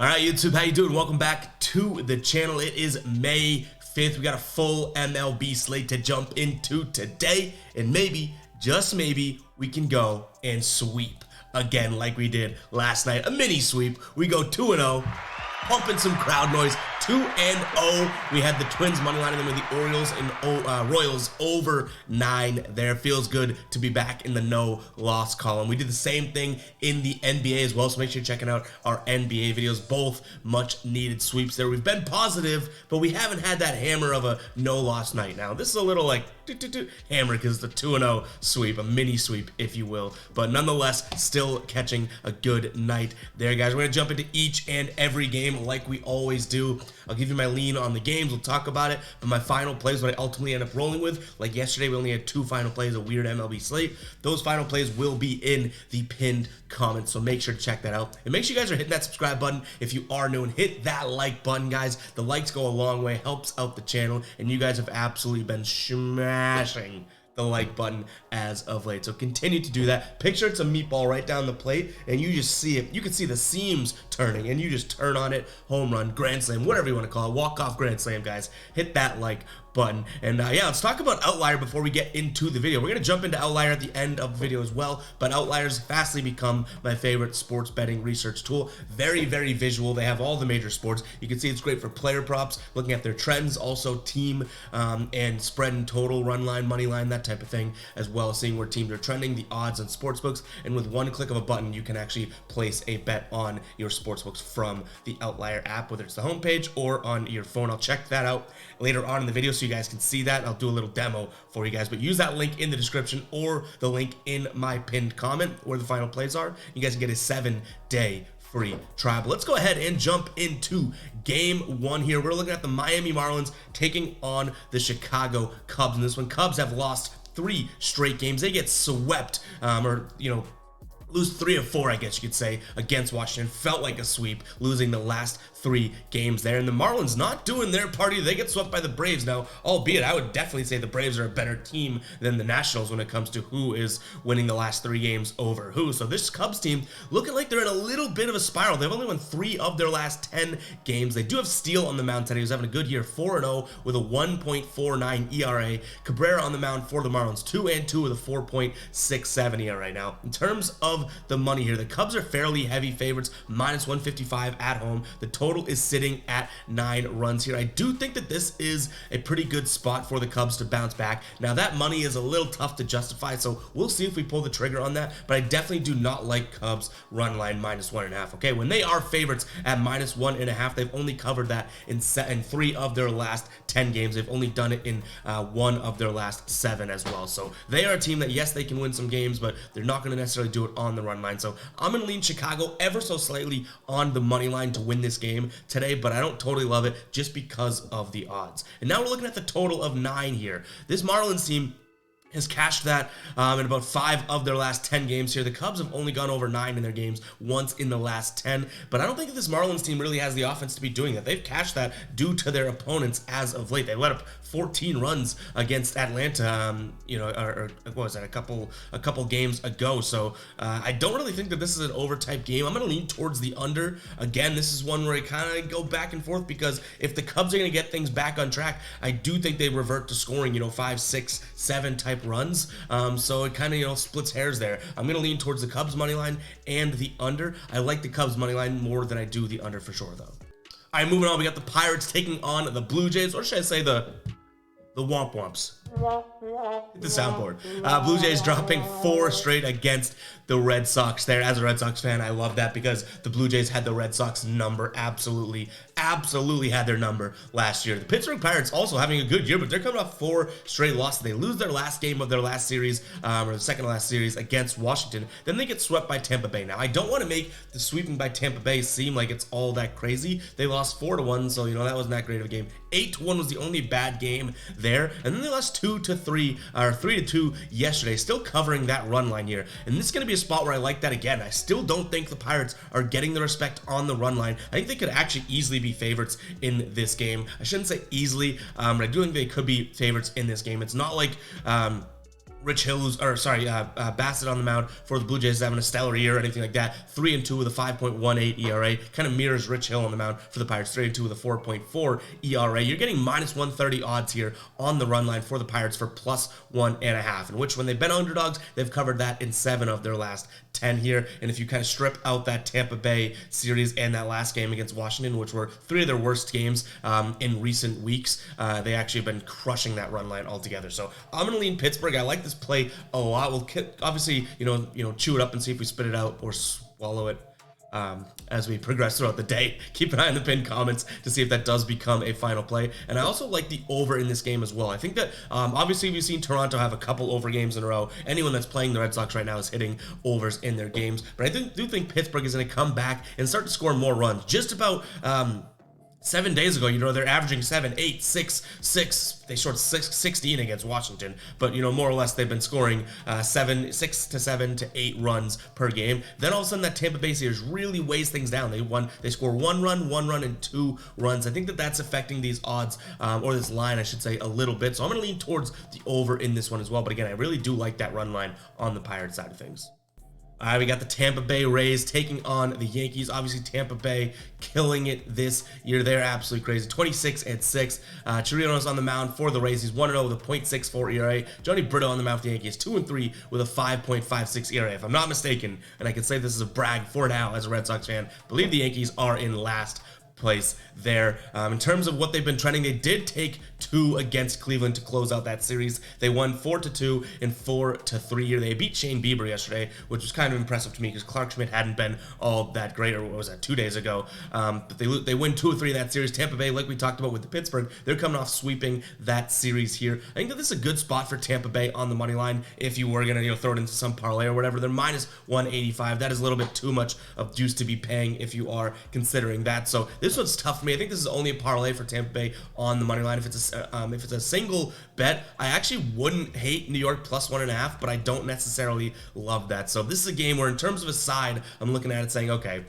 All right, YouTube, how you doing? Welcome back to the channel. It is May 5th. We got a full MLB slate to jump into today, and maybe, just maybe, we can go and sweep again like we did last night. A mini sweep. We go 2-0, pumping some crowd noise. 2-0. We had the Twins money line, and then with the Orioles and Royals over 9 there. Feels good to be back in the no loss column. We did the same thing in the NBA as well, so make sure you're checking out our NBA videos. Both much needed sweeps there. We've been positive, but we haven't had that hammer of a no loss night. Now this is a little like hammer because it's a 2-0 sweep, a mini sweep if you will, but nonetheless still catching a good night there, guys. We're gonna jump into each and every game like we always do. I'll give you my lean on the games, we'll talk about it, but my final plays, what I ultimately end up rolling with, like yesterday we only had 2 final plays, a weird MLB slate. Those final plays will be in the pinned comments, so make sure to check that out. And make sure you guys are hitting that subscribe button if you are new, and hit that like button, guys. The likes go a long way, helps out the channel, and you guys have absolutely been smashing the like button as of late, so continue to do that. Picture it's a meatball right down the plate, and you just see it. You can see the seams turning, and you just turn on it. Home run, grand slam, whatever you want to call it. Walk-off grand slam, guys. Hit that like button. And yeah, let's talk about Outlier before we get into the video. We're going to jump into Outlier at the end of the video as well, but Outliers fastly become my favorite sports betting research tool. Very, very visual. They have all the major sports. You can see it's great for player props, looking at their trends, also team and spread and total, run line, money line, that type of thing, as well as seeing where teams are trending, the odds on sportsbooks, and with one click of a button, you can actually place a bet on your sportsbooks from the Outlier app, whether it's the homepage or on your phone. I'll check that out later on in the video so you guys can see that. I'll do a little demo for you guys, but use that link in the description or the link in my pinned comment where the final plays are. You guys can get a 7-day free trial. But let's go ahead and jump into game 1 here. We're looking at the Miami Marlins taking on the Chicago Cubs. In this one, Cubs have lost 3 straight games. They get swept, lose 3 of 4, I guess you could say, against Washington. Felt like a sweep, losing the last 3 games there. And the Marlins not doing their party. They get swept by the Braves now, albeit I would definitely say the Braves are a better team than the Nationals when it comes to who is winning the last 3 games over who. So this Cubs team looking like they're in a little bit of a spiral. They've only won 3 of their last 10 games. They do have Steele on the mound today, who's having a good year, 4-0 with a 1.49 ERA. Cabrera on the mound for the Marlins, 2-2 with a 4.67 ERA. Now, in terms of the money here, the Cubs are fairly heavy favorites, minus 155 at home. The total is sitting at 9 runs here. I do think that this is a pretty good spot for the Cubs to bounce back. Now that money is a little tough to justify, so we'll see if we pull the trigger on that, but I definitely do not like Cubs run line minus 1.5. Okay, when they are favorites at minus 1.5, they've only covered that in 3 of their last 10 games. They've only done it in 1 of their last 7 as well. So they are a team that, yes, they can win some games, but they're not going to necessarily do it on the run line. So I'm going to lean Chicago ever so slightly on the money line to win this game today, but I don't totally love it just because of the odds. And now we're looking at the total of 9 here. This Marlins team has cashed that in about 5 of their last 10 games here. The Cubs have only gone over 9 in their games once in the last 10, but I don't think that this Marlins team really has the offense to be doing that. They've cashed that due to their opponents as of late. They let up 14 runs against Atlanta, or what was that, a couple games ago. So I don't really think that this is an over type game. I'm going to lean towards the under. Again, this is one where I kind of go back and forth, because if the Cubs are going to get things back on track, I do think they revert to scoring, 5, 6, 7 type runs. So it kind of, splits hairs there. I'm going to lean towards the Cubs money line and the under. I like the Cubs money line more than I do the under for sure, though. All right, moving on. We got the Pirates taking on the Blue Jays, or should I say the Womp Womps. Hit the soundboard. Blue Jays dropping 4 straight against the Red Sox there. As a Red Sox fan, I love that, because the Blue Jays had the Red Sox number. Absolutely had their number last year. The Pittsburgh Pirates also having a good year, but they're coming off 4 straight losses. They lose their last game of their last series, or the second to last series against Washington. Then they get swept by Tampa Bay. Now, I don't want to make the sweeping by Tampa Bay seem like it's all that crazy. They lost 4-1, so that wasn't that great of a game. 8-1 was the only bad game there, and then they lost 2-3 or 3-2 yesterday, still covering that run line here. And this is going to be a spot where I like that again. I still don't think the Pirates are getting the respect on the run line. I think they could actually easily be favorites in this game. I shouldn't say easily, but I do think they could be favorites in this game. It's not like Rich Hill's, or sorry, Bassett on the mound for the Blue Jays having a stellar year or anything like that. 3-2 with a 5.18 ERA. Kind of mirrors Rich Hill on the mound for the Pirates. 3-2 with a 4.4 ERA. You're getting minus 130 odds here on the run line for the Pirates for plus 1.5. In which, when they've been underdogs, they've covered that in 7 of their last 10 here. And if you kind of strip out that Tampa Bay series and that last game against Washington, which were 3 of their worst games in recent weeks, they actually have been crushing that run line altogether. So I'm going to lean Pittsburgh. I like this play a lot. We'll obviously, chew it up and see if we spit it out or swallow it as we progress throughout the day. Keep an eye on the pinned comments to see if that does become a final play. And I also like the over in this game as well. I think that obviously we've seen Toronto have a couple over games in a row. Anyone that's playing the Red Sox right now is hitting overs in their games. But I do think Pittsburgh is going to come back and start to score more runs. Just about 7 days ago, they're averaging 7, 8, 6, 6. They scored 16 against Washington, but more or less they've been scoring 6 to 7 to 8 runs per game. Then all of a sudden that Tampa Bay series really weighs things down. They score 1 run, and 2 runs. I think that that's affecting these odds, or this line, I should say, a little bit. So I'm going to lean towards the over in this one as well. But again, I really do like that run line on the Pirates side of things. All right, we got the Tampa Bay Rays taking on the Yankees. Obviously, Tampa Bay killing it this year. They're absolutely crazy. 26-6. Chirinos on the mound for the Rays. He's 1-0 with a .64 ERA. Johnny Brito on the mound for the Yankees. 2-3 with a 5.56 ERA. If I'm not mistaken, and I can say this is a brag for now as a Red Sox fan, I believe the Yankees are in last place there. In terms of what they've been trending, they did take 2 against Cleveland to close out that series. They won 4-2 and 4-3 here. They beat Shane Bieber yesterday, which was kind of impressive to me because Clark Schmidt hadn't been all that great, or what was that, 2 days ago. But they win 2-3 in that series. Tampa Bay, like we talked about with the Pittsburgh, they're coming off sweeping that series here. I think that this is a good spot for Tampa Bay on the money line if you were going to throw it into some parlay or whatever. They're minus 185. That is a little bit too much of juice to be paying if you are considering that. So this one's tough for me. I think this is only a parlay for Tampa Bay on the money line. If it's a single bet, I actually wouldn't hate New York plus 1.5, but I don't necessarily love that. So this is a game where, in terms of a side, I'm looking at it saying, okay,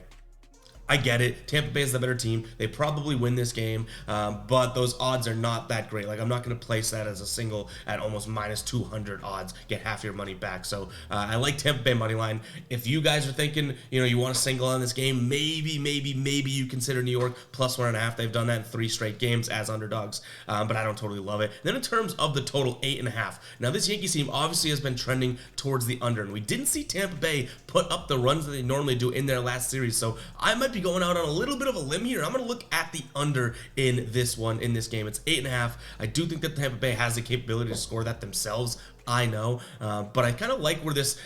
I get it. Tampa Bay is the better team. They probably win this game, but those odds are not that great. Like, I'm not going to place that as a single at almost minus 200 odds. Get half your money back. So I like Tampa Bay money line. If you guys are thinking, you want a single on this game, maybe you consider New York plus 1.5. They've done that in 3 straight games as underdogs, but I don't totally love it. Then in terms of the total, 8.5. Now this Yankees team obviously has been trending towards the under, and we didn't see Tampa Bay put up the runs that they normally do in their last series. So I might be going out on a little bit of a limb here. I'm going to look at the under in this game. It's 8.5. I do think that Tampa Bay has the capability to score that themselves. I know, but I kind of like where this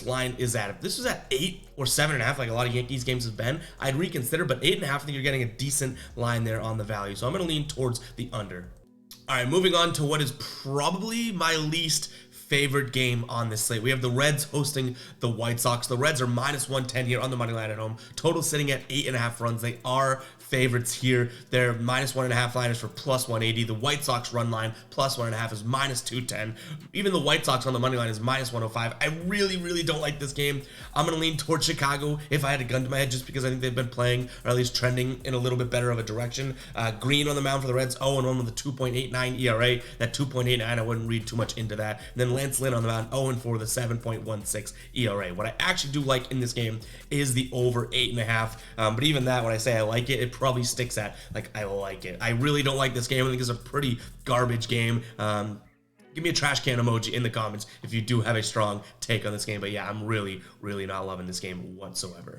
line is at. If this was at 8 or 7.5, like a lot of Yankees games have been, I'd reconsider. But 8.5, I think you're getting a decent line there on the value. So I'm going to lean towards the under. All right, moving on to what is probably my least favorite game on this slate. We have the Reds hosting the White Sox. The Reds are minus 110 here on the money line at home. Total sitting at 8.5 runs. They are favorites here. Their minus 1.5 line is for plus 180. The White Sox run line plus 1.5 is minus 210. Even the White Sox on the money line is minus 105. I really don't like this game. I'm going to lean towards Chicago if I had a gun to my head, just because I think they've been playing, or at least trending in a little bit better of a direction. Green on the mound for the Reds, 0-1 with a 2.89 ERA. That 2.89, I wouldn't read too much into that. And then Lance Lynn on the mound, 0-4 with a 7.16 ERA. What I actually do like in this game is the over 8.5. But even that, when I say I like it, it probably sticks at, like, I like it. I really don't like this game. I think it's a pretty garbage game. Give me a trash can emoji in the comments if you do have a strong take on this game. But yeah, I'm really not loving this game whatsoever.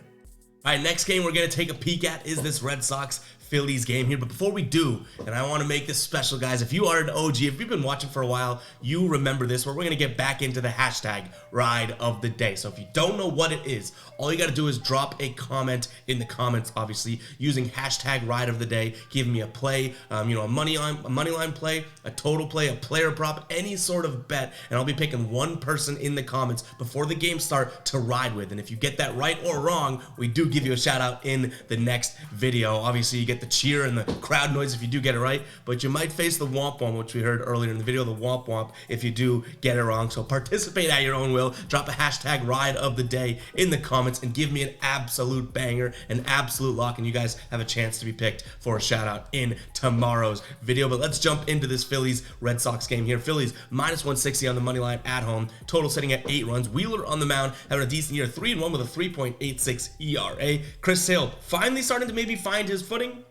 All right, next game we're going to take a peek at is this Red Sox Phillies game here. But before we do, and I want to make this special, guys, if you are an OG, if you've been watching for a while, you remember this, where we're going to get back into the hashtag ride of the day. So if you don't know what it is, all you got to do is drop a comment in the comments, obviously, using hashtag ride of the day, giving me a play, a money line play, a total play, a player prop, any sort of bet, and I'll be picking one person in the comments before the game start to ride with. And if you get that right or wrong, we do give you a shout out in the next video. Obviously, you get the cheer and the crowd noise if you do get it right, but you might face the womp womp, which we heard earlier in the video, the womp womp, if you do get it wrong. So participate at your own will. Drop a hashtag ride of the day in the comments and give me an absolute banger, an absolute lock, and you guys have a chance to be picked for a shout out in tomorrow's video. But let's jump into this Phillies Red Sox game here. Phillies minus 160 on the money line at home, total sitting at 8 runs. Wheeler on the mound having a decent year, 3-1 with a 3.86 ERA. Chris Sale finally starting to maybe find his footing.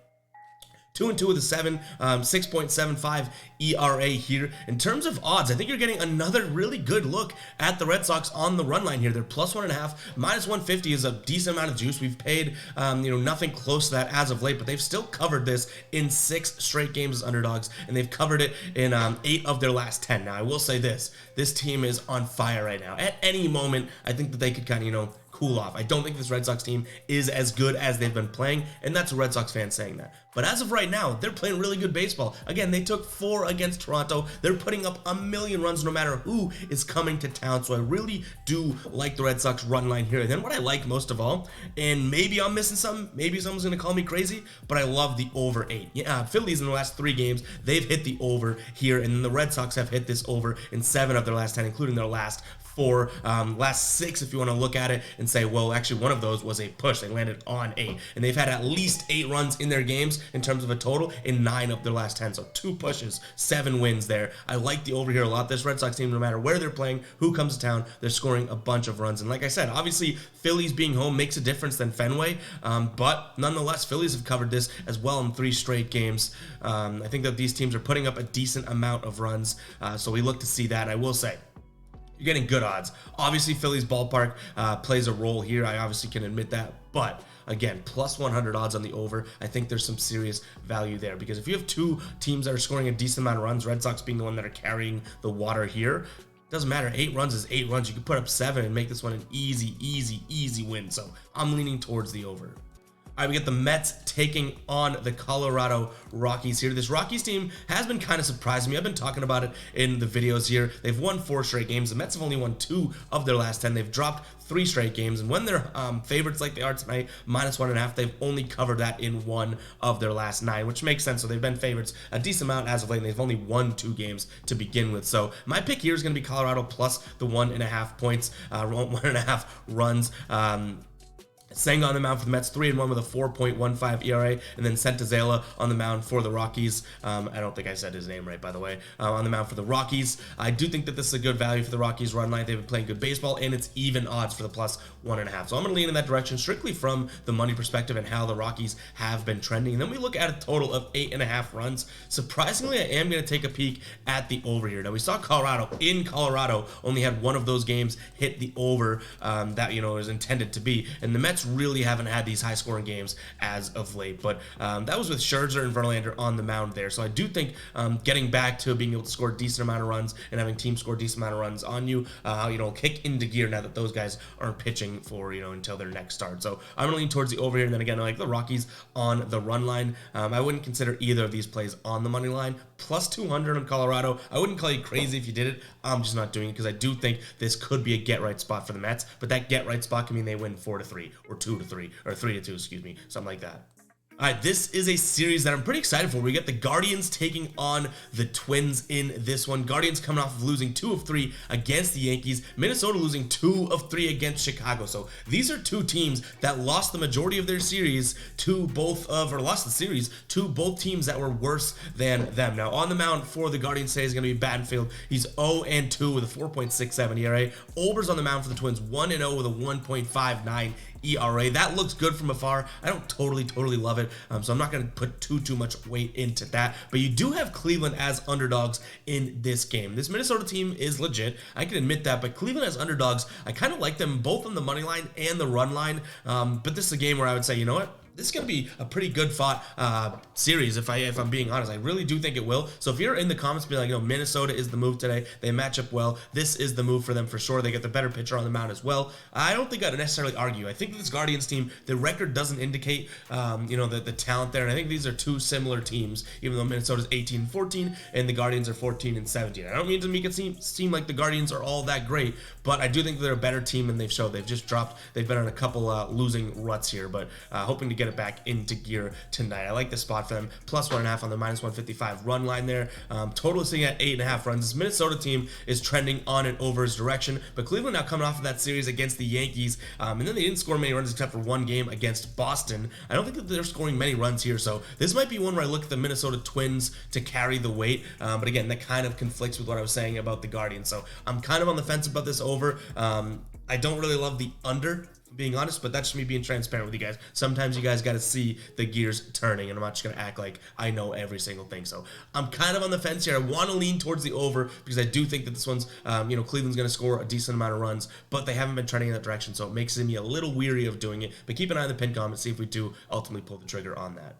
2-2 with a 6.75 ERA here. In terms of odds, I think you're getting another really good look at the Red Sox on the run line here. They're plus 1.5, minus 150 is a decent amount of juice. We've paid, nothing close to that as of late, but they've still covered this in 6 straight games as underdogs, and they've covered it in 8 of their last 10. Now, I will say this team is on fire right now. At any moment, I think that they could kind of, cool off. I don't think this Red Sox team is as good as they've been playing, and that's a Red Sox fan saying that. But as of right now, they're playing really good baseball. Again, they took 4 against Toronto. They're putting up a million runs no matter who is coming to town, so I really do like the Red Sox run line here. And then what I like most of all, and maybe I'm missing something, maybe someone's going to call me crazy, but I love the over 8. Yeah, Phillies in the last 3 games, they've hit the over here, and then the Red Sox have hit this over in 7 of their last 10, including their last 4, last 6 if you want to look at it and say, well, actually one of those was a push. They landed on 8, and they've had at least 8 runs in their games in terms of a total in 9 of their last 10. So 2 pushes, 7 wins there. I like the over here a lot. This Red Sox team, no matter where they're playing, who comes to town, they're scoring a bunch of runs. And like I said, obviously Phillies being home makes a difference than Fenway, but nonetheless, Phillies have covered this as well in 3 straight games. I think that these teams are putting up a decent amount of runs, so we look to see that. I will say, you're getting good odds. Obviously, Phillies ballpark plays a role here. I obviously can admit that. But again, plus 100 odds on the over. I think there's some serious value there, because if you have 2 teams that are scoring a decent amount of runs, Red Sox being the one that are carrying the water here, doesn't matter. 8 runs is 8 runs. You can put up 7 and make this one an easy win. So I'm leaning towards the over. All right, we get the Mets taking on the Colorado Rockies here. This Rockies team has been kind of surprising me. I've been talking about it in the videos here. They've won 4 straight games. The Mets have only won 2 of their last 10. They've dropped 3 straight games, and when they're favorites like they are tonight, minus 1.5, they've only covered that in 1 of their last 9, which makes sense. So they've been favorites a decent amount as of late, and they've only won 2 games to begin with. So my pick here is going to be Colorado plus the 1.5 points, 1.5 runs. Sang on the mound for the Mets, 3-1 with a 4.15 ERA, and then Santazela on the mound for the Rockies. I don't think I said his name right, by the way. On the mound for the Rockies. I do think that this is a good value for the Rockies run line. They've been playing good baseball, and it's even odds for the plus 1.5. So I'm going to lean in that direction strictly from the money perspective and how the Rockies have been trending. And then we look at a total of 8.5 runs. Surprisingly, I am going to take a peek at the over here. Now, we saw Colorado only had 1 of those games hit the over that was intended to be, and the Mets really haven't had these high-scoring games as of late, but that was with Scherzer and Verlander on the mound there. So I do think getting back to being able to score a decent amount of runs and having teams score a decent amount of runs on you, kick into gear now that those guys aren't pitching for until their next start. So I'm gonna lean towards the over here, and then again, I like the Rockies on the run line. I wouldn't consider either of these plays on the money line. Plus 200 on Colorado. I wouldn't call you crazy if you did it. I'm just not doing it because I do think this could be a get-right spot for the Mets, but that get-right spot can mean they win 4-3 or 2-3 or 3-2, excuse me, something like that. All right, this is a series that I'm pretty excited for. We get the Guardians taking on the Twins in this one. Guardians coming off of losing 2 of 3 against the Yankees. Minnesota losing 2 of 3 against Chicago. So these are 2 teams that lost the majority of their series to both teams that were worse than them. Now, on the mound for the Guardians today is going to be Battenfield. He's 0-2 with a 4.67 ERA. Ober's on the mound for the Twins, 1-0 with a 1.59 ERA. That looks good from afar. I don't totally love it, so I'm not going to put too much weight into that. But you do have Cleveland as underdogs in this game. This Minnesota team is legit, I can admit that, but Cleveland as underdogs, I kind of like them both on the money line and the run line. But this is a game where I would say, you know what? this is going to be a pretty good fought series, if I'm being honest. I really do think it will. So if you're in the comments, be like, Minnesota is the move today. They match up well. This is the move for them for sure. They get the better pitcher on the mound as well. I don't think I'd necessarily argue. I think this Guardians team, the record doesn't indicate, the talent there. And I think these are two similar teams, even though Minnesota's 18-14 and the Guardians are 14-17. I don't mean to make it seem like the Guardians are all that great, but I do think they're a better team than they've showed. They've just dropped. They've been on a couple losing ruts here, but hoping to get it back into gear tonight. I like the spot for them. Plus 1.5 on the -155 run line there. Total is sitting at 8.5 runs. This Minnesota team is trending on and over's direction, but Cleveland now coming off of that series against the Yankees, and then they didn't score many runs except for one game against Boston. I don't think that they're scoring many runs here, so this might be one where I look at the Minnesota Twins to carry the weight, but again, that kind of conflicts with what I was saying about the Guardians, so I'm kind of on the fence about this over. I don't really love the under, being honest, but that's just me being transparent with you guys. Sometimes you guys got to see the gears turning, and I'm not just going to act like I know every single thing. So I'm kind of on the fence here. I want to lean towards the over because I do think that this one's, Cleveland's going to score a decent amount of runs, but they haven't been trending in that direction, so it makes me a little weary of doing it. But keep an eye on the pin comment, see if we do ultimately pull the trigger on that.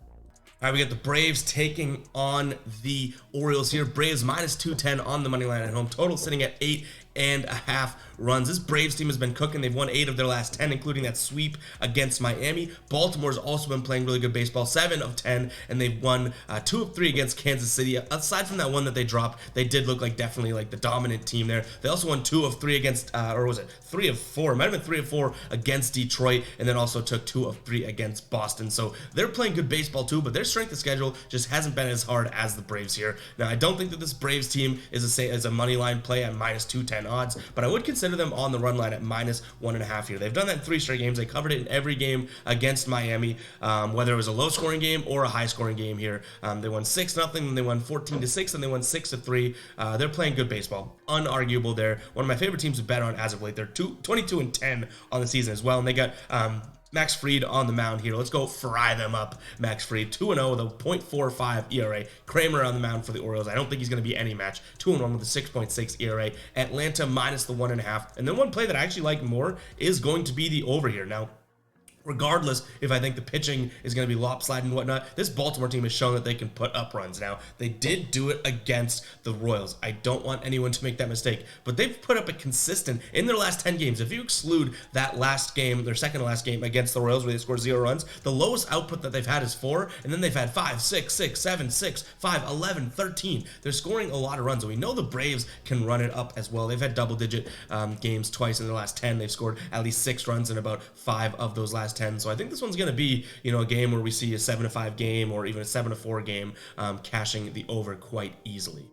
All right, we got the Braves taking on the Orioles here. Braves -210 on the money line at home. Total sitting at 8.5 runs. This Braves team has been cooking. They've won 8 of their last 10, including that sweep against Miami. Baltimore's also been playing really good baseball, 7 of 10, and they've won 2 of 3 against Kansas City. Aside from that one that they dropped, they did look like definitely like the dominant team there. They also won 2 of 3 against, or was it 3 of 4? It might have been 3 of 4 against Detroit, and then also took 2 of 3 against Boston. So they're playing good baseball too, but their strength of schedule just hasn't been as hard as the Braves here. Now, I don't think that this Braves team is a money line play at -210 odds, but I would consider them on the run line at -1.5 here. They've done that in 3 straight games. They covered it in every game against Miami, whether it was a low-scoring game or a high-scoring game here. They won 6-0, then they won 14-6, and they won 6-3. They're playing good baseball, unarguable there. One of my favorite teams to bet on as of late. They're 22-10 on the season as well, and they got Max Fried on the mound here. Let's go fry them up. Max Fried, 2-0 with a .45 ERA. Kramer on the mound for the Orioles. I don't think he's going to be any match. 2-1 with a 6.6 ERA. Atlanta -1.5. And then one play that I actually like more is going to be the over here. Now, regardless if I think the pitching is going to be lopsided and whatnot, this Baltimore team has shown that they can put up runs. Now, they did do it against the Royals. I don't want anyone to make that mistake, but they've put up a consistent, in their last 10 games, if you exclude that last game, their second to last game against the Royals where they scored 0 runs, the lowest output that they've had is 4, and then they've had 5, 6, 6, 7, 6, 5, 11, 13. They're scoring a lot of runs, and we know the Braves can run it up as well. They've had double-digit games twice in their last 10. They've scored at least 6 runs in about 5 of those last 10. So I think this one's going to be, a game where we see a 7-5 game or even a 7-4 game, cashing the over quite easily.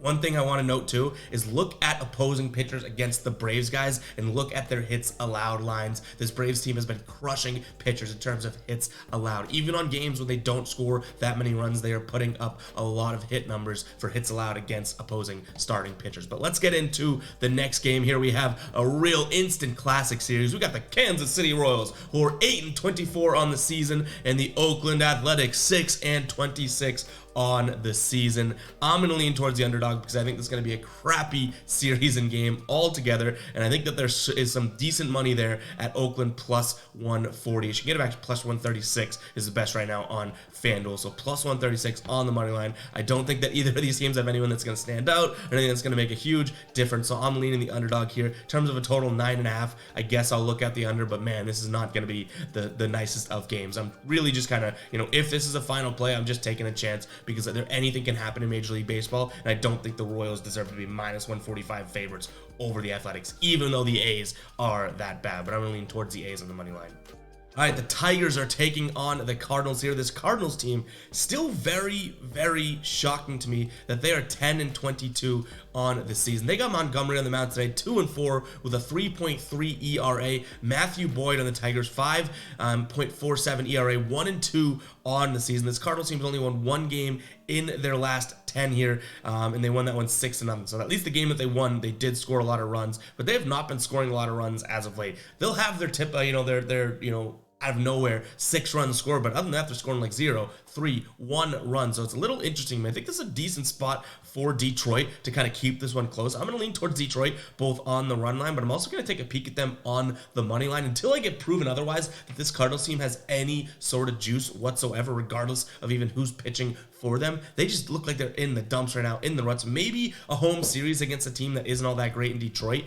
One thing I want to note too is look at opposing pitchers against the Braves guys and look at their hits allowed lines. This Braves team has been crushing pitchers in terms of hits allowed. Even on games when they don't score that many runs, they are putting up a lot of hit numbers for hits allowed against opposing starting pitchers. But let's get into the next game here. We have a real instant classic series. We got the Kansas City Royals, who are 8-24 on the season, and the Oakland Athletics 6-26 on the season. I'm going to lean towards the underdog because I think this is going to be a crappy series and game altogether, and I think that there is some decent money there at Oakland plus 140. You should get it back to plus 136 is the best right now on FanDuel, so plus 136 on the money line. I don't think that either of these teams have anyone that's going to stand out or anything that's going to make a huge difference, so I'm leaning the underdog here. In terms of a total 9.5, I guess I'll look at the under, but man, this is not going to be the nicest of games. I'm really just kind of, if this is a final play, I'm just taking a chance because anything can happen in Major League Baseball, and I don't think the Royals deserve to be minus 145 favorites over the Athletics, even though the A's are that bad. But I'm going to lean towards the A's on the money line. All right, the Tigers are taking on the Cardinals here. This Cardinals team, still very, very shocking to me that they are 10-22 on the season. They got Montgomery on the mound today, 2-4 with a 3.3 ERA. Matthew Boyd on the Tigers, 5.47 ERA, 1-2 on the season. This Cardinals team's only won 1 game in their last 10 here, and they won that one 6-0. So at least the game that they won, they did score a lot of runs, but they have not been scoring a lot of runs as of late. They'll have their out of nowhere 6 runs scored, but other than that, they're scoring like 0, 3, 1 run. So it's a little interesting. I think this is a decent spot for Detroit to kind of keep this one close. I'm going to lean towards Detroit both on the run line, but I'm also going to take a peek at them on the money line until I get proven otherwise that this Cardinals team has any sort of juice whatsoever, regardless of even who's pitching for them. They just look like they're in the dumps right now, in the ruts. Maybe a home series against a team that isn't all that great in Detroit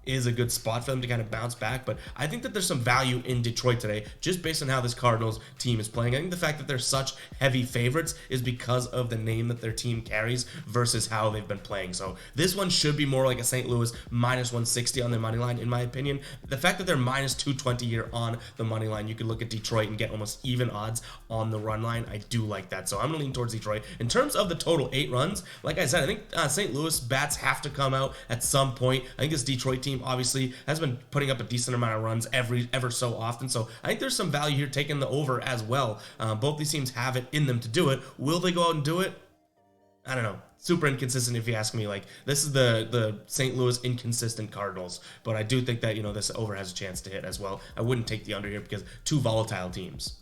is a good spot for them to kind of bounce back, but I think that there's some value in Detroit today just based on how this Cardinals team is playing. I think the fact that they're such heavy favorites is because of the name that their team carries versus how they've been playing. So this one should be more like a St. Louis minus 160 on the money line, in my opinion. The fact that they're minus 220 here on the money line, you could look at Detroit and get almost even odds on the run line. I do like that, so I'm gonna lean towards Detroit. In terms of the total 8 runs, like I said, I think St. Louis bats have to come out at some point. I think this Detroit team obviously has been putting up a decent amount of runs ever so often, so I think there's some value here taking the over as well. Both these teams have it in them to do it. Will they go out and do it? I don't know. Super inconsistent if you ask me. Like, this is the St. Louis inconsistent Cardinals, but I do think that, you know, this over has a chance to hit as well. I wouldn't take the under here because 2 volatile teams.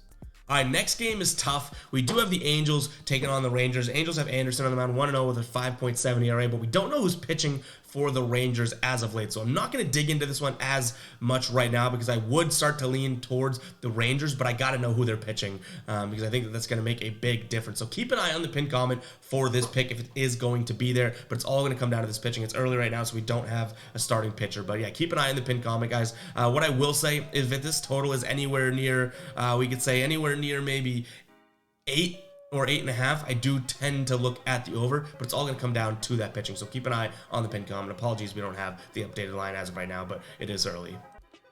All right, next game is tough. We do have the Angels taking on the Rangers. Angels have Anderson on the mound, 1-0 with a 5.7 ERA, but we don't know who's pitching for the Rangers as of late. So I'm not going to dig into this one as much right now because I would start to lean towards the Rangers, but I got to know who they're pitching because I think that that's going to make a big difference. So keep an eye on the pin comment for this pick if it is going to be there, but it's all going to come down to this pitching. It's early right now, so we don't have a starting pitcher, but yeah, keep an eye on the pin comment, guys. What I will say is if this total is anywhere near, we could say anywhere near maybe 8 or 8.5, I do tend to look at the over, but it's all going to come down to that pitching. So keep an eye on the pin comment. Apologies, we don't have the updated line as of right now, but it is early.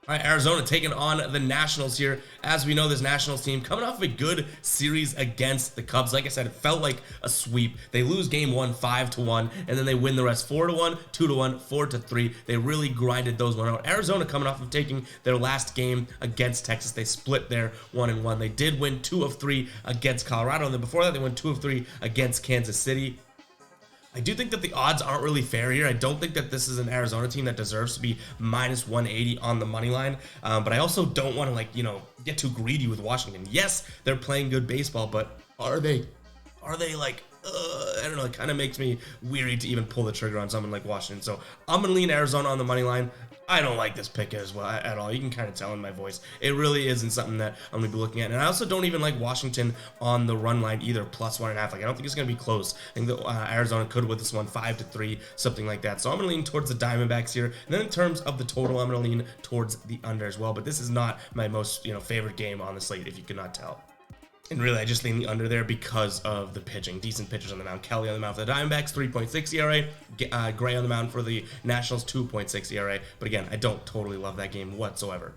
All right, Arizona taking on the Nationals here. As we know, this Nationals team coming off of a good series against the Cubs. Like I said, it felt like a sweep. They lose game 1 5-1, and then they win the rest 4-1, 2-1, 4-3. They really grinded those one out. Arizona coming off of taking their last game against Texas. They split their 1-1. They did win 2 of 3 against Colorado, and then before that, they won 2 of 3 against Kansas City. I do think that the odds aren't really fair here. I don't think that this is an Arizona team that deserves to be minus 180 on the money line. But I also don't want to, like, you know, get too greedy with Washington. Yes, they're playing good baseball, but are they like, I don't know, it kind of makes me weary to even pull the trigger on someone like Washington. So I'm going to lean Arizona on the money line. I don't like this pick as well at all. You can kind of tell in my voice. It really isn't something that I'm going to be looking at. And I also don't even like Washington on the run line either, plus 1.5. Like, I don't think it's going to be close. I think that Arizona could win this one 5-3, something like that. So I'm going to lean towards the Diamondbacks here. And then in terms of the total, I'm going to lean towards the under as well. But this is not my most, favorite game on the slate, if you could not tell. And really, I just lean the under there because of the pitching. Decent pitchers on the mound. Kelly on the mound for the Diamondbacks, 3.6 ERA. Gray on the mound for the Nationals, 2.6 ERA. But again, I don't totally love that game whatsoever.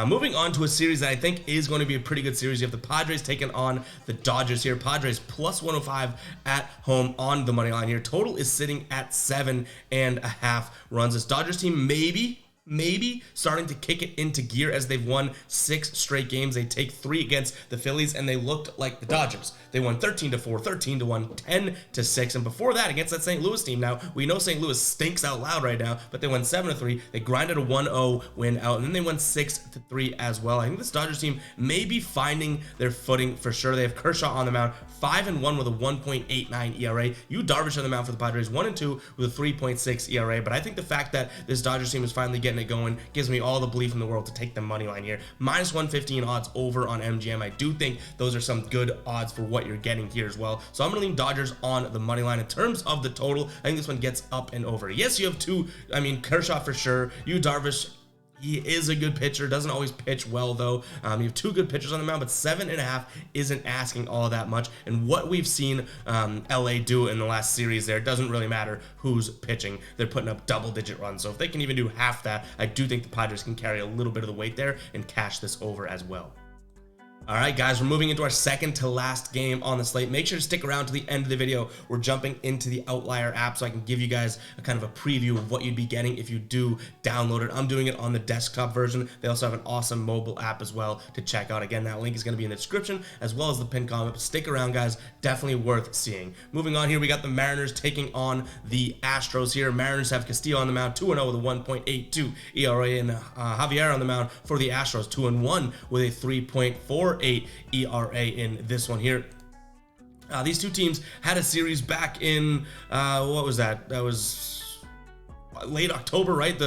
Moving on to a series that I think is going to be a pretty good series. You have the Padres taking on the Dodgers here. Padres plus 105 at home on the money line here. Total is sitting at 7.5 runs. This Dodgers team maybe starting to kick it into gear as they've won 6 straight games. They take 3 against the Phillies, and they looked like the Dodgers. They won 13-4, 13-1, 10-6, and before that, against that St. Louis team. Now, we know St. Louis stinks out loud right now, but they won 7-3. They grinded a 1-0 win out, and then they won 6-3 as well. I think this Dodgers team may be finding their footing for sure. They have Kershaw on the mound, 5-1 with a 1.89 ERA. Yu Darvish on the mound for the Padres, 1-2 with a 3.6 ERA. But I think the fact that this Dodgers team is finally getting it going gives me all the belief in the world to take the money line here. Minus 115 odds over on MGM. I do think those are some good odds for what you're getting here as well. So I'm going to lean Dodgers on the money line. In terms of the total, I think this one gets up and over. Yes, you have 2. Kershaw for sure. Yu Darvish, he is a good pitcher, doesn't always pitch well though. You have 2 good pitchers on the mound, but 7.5 isn't asking all that much. And what we've seen LA do in the last series there, it doesn't really matter who's pitching. They're putting up double-digit runs. So if they can even do half that, I do think the Padres can carry a little bit of the weight there and cash this over as well. All right, guys, we're moving into our second to last game on the slate. Make sure to stick around to the end of the video. We're jumping into the Outlier app so I can give you guys a kind of a preview of what you'd be getting if you do download it. I'm doing it on the desktop version. They also have an awesome mobile app as well to check out. Again, that link is going to be in the description as well as the pinned comment. Stick around, guys. Definitely worth seeing. Moving on here, we got the Mariners taking on the Astros here. Mariners have Castillo on the mound, 2-0 with a 1.82 ERA, and Javier on the mound for the Astros, 2-1 with a 3.48 ERA in this one here. These two teams had a series back in what was that? That was late October, right?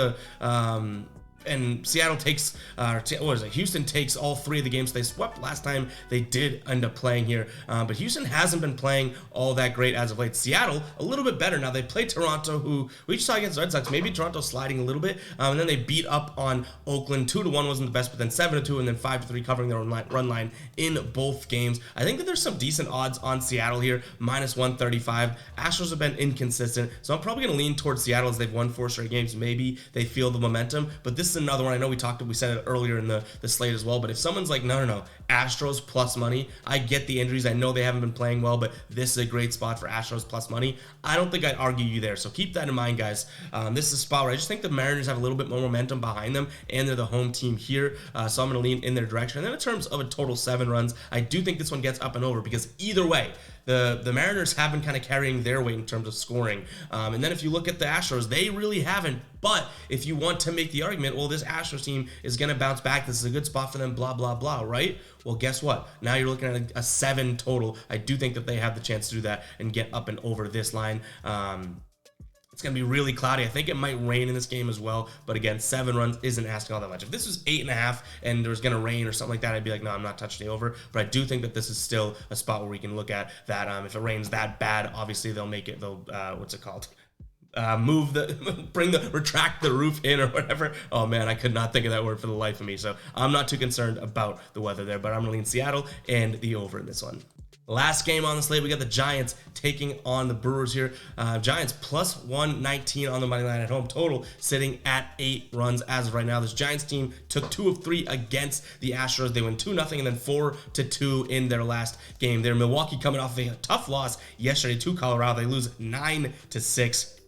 And Seattle takes, what is it? Houston takes all three of the games they swept last time they did end up playing here. But Houston hasn't been playing all that great as of late. Seattle, a little bit better. Now, they played Toronto, who we just saw against the Red Sox. Maybe Toronto sliding a little bit. And then they beat up on Oakland. 2-1 wasn't the best, but then 7-2 and then 5-3 covering their own run line in both games. I think that there's some decent odds on Seattle here, -135. Astros have been inconsistent, so I'm probably going to lean towards Seattle as they've won 4 straight games. Maybe they feel the momentum, but this is another one. I know we said it earlier in the slate as well, but if someone's like, no, Astros plus money, I get the injuries, I know they haven't been playing well, but this is a great spot for Astros plus money. I don't think I'd argue you there, so keep that in mind, guys. This is a spot where I just think the Mariners have a little bit more momentum behind them, and they're the home team here, so I'm going to lean in their direction. And then in terms of a total 7 runs, I do think this one gets up and over, because either way, the Mariners have been kind of carrying their weight in terms of scoring. And then if you look at the Astros, they really haven't. But if you want to make the argument, well, this Astros team is going to bounce back, this is a good spot for them, blah, blah, blah, right? Well, guess what? Now you're looking at a 7 total. I do think that they have the chance to do that and get up and over this line. It's going to be really cloudy. I think it might rain in this game as well. But again, 7 runs isn't asking all that much. If this was 8.5 and there was going to rain or something like that, I'd be like, no, I'm not touching the over. But I do think that this is still a spot where we can look at that. If it rains that bad, obviously they'll make it, what's it called? Retract the roof in or whatever. Oh man, I could not think of that word for the life of me. So I'm not too concerned about the weather there, but I'm going to lean Seattle and the over in this one. Last game on the slate, we got the Giants taking on the Brewers here. Giants +119 on the money line at home. Total sitting at 8 runs as of right now. This Giants team took 2 of 3 against the Astros. They win 2-0 and then 4-2 in their last game. They're Milwaukee coming off a tough loss yesterday to Colorado. They lose 9-6.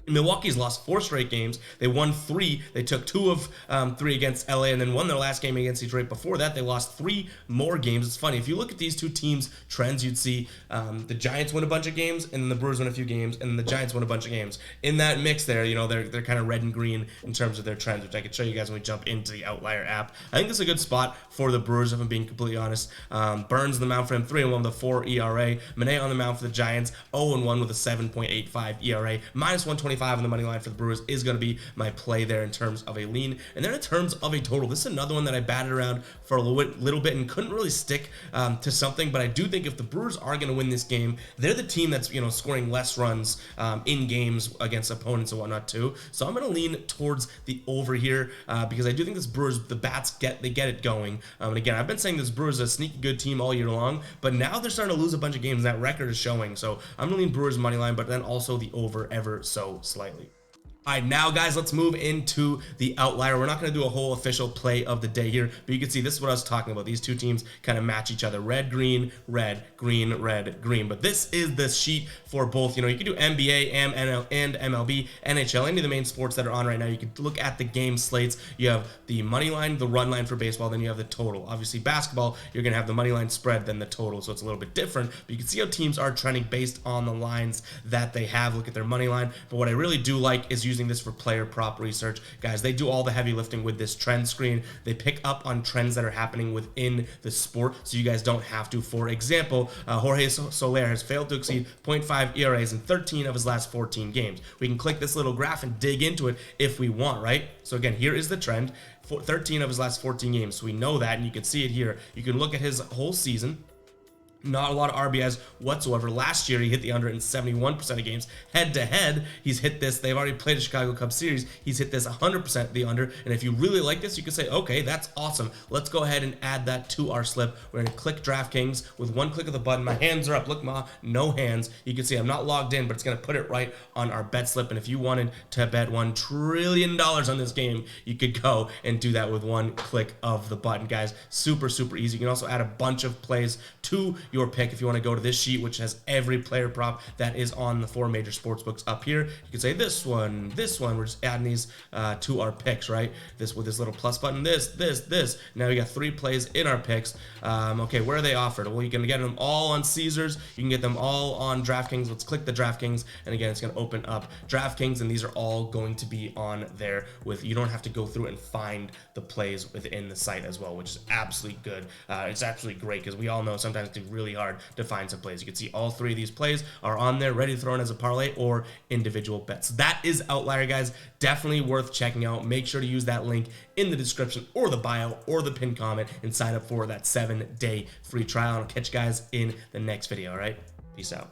Milwaukee's lost 4 straight games. They won 3. They took 2 of 3 against LA and then won their last game against Detroit. Before that, they lost 3 more games. It's funny. If you look at these two teams' trends, you'd see the Giants win a bunch of games and then the Brewers win a few games and then the Giants win a bunch of games. In that mix there, they're kind of red and green in terms of their trends, which I could show you guys when we jump into the Outlier app. I think this is a good spot for the Brewers, if I'm being completely honest. Burns on the mound for him, 3-1 with a 4 ERA. Manet on the mound for the Giants, 0-1 with a 7.85 ERA. -125 on the money line for the Brewers is going to be my play there in terms of a lean. And then in terms of a total, this is another one that I batted around for a little bit and couldn't really stick to something. But I do think if the Brewers are going to win this game, they're the team that's scoring less runs in games against opponents and whatnot too. So I'm going to lean towards the over here because I do think this Brewers, the bats get it going. And again, I've been saying this Brewers is a sneaky good team all year long, but now they're starting to lose a bunch of games. That record is showing. So I'm going to lean Brewers money line, but then also the over ever so slightly. All right, now guys, let's move into the Outlier. We're not going to do a whole official play of the day here, but you can see this is what I was talking about. These two teams kind of match each other. Red, green, red, green, red, green. But this is the sheet for both. You can do NBA and MLB, NHL, any of the main sports that are on right now. You can look at the game slates. You have the money line, the run line for baseball, then you have the total. Obviously, basketball, you're going to have the money line spread, then the total, so it's a little bit different. But you can see how teams are trending based on the lines that they have. Look at their money line. But what I really do like is using this for player prop research. Guys, they do all the heavy lifting with this trend screen. They pick up on trends that are happening within the sport, so you guys don't have to. For example, Jorge Soler has failed to exceed 0.5 ERAs in 13 of his last 14 games. We can click this little graph and dig into it if we want, right? So again, here is the trend. 13 of his last 14 games. So we know that, and you can see it here. You can look at his whole season. Not a lot of RBIs whatsoever. Last year, he hit the under in 71% of games. Head-to-head, he's hit this. They've already played a Chicago Cubs series. He's hit this 100% the under. And if you really like this, you can say, okay, that's awesome. Let's go ahead and add that to our slip. We're going to click DraftKings with one click of the button. My hands are up. Look, Ma, no hands. You can see I'm not logged in, but it's going to put it right on our bet slip. And if you wanted to bet $1 trillion on this game, you could go and do that with one click of the button, guys. Super, super easy. You can also add a bunch of plays to your pick if you want to go to this sheet, which has every player prop that is on the 4 major sports books up here. You can say this one. We're just adding these to our picks, right? This with this little plus button, this. Now we got 3 plays in our picks. Okay, where are they offered? Well, you can get them all on Caesars. You can get them all on DraftKings. Let's click the DraftKings, and again, it's going to open up DraftKings, and these are all going to be on there. With you don't have to go through and find the plays within the site as well, which is absolutely good. It's absolutely great because we all know sometimes it's really hard to find some plays. You can see all 3 of these plays are on there, ready to throw in as a parlay or individual bets. That is Outlier, guys. Definitely worth checking out. Make sure to use that link in the description or the bio or the pinned comment and sign up for that 7-day free trial. And I'll catch you guys in the next video. All right, peace out.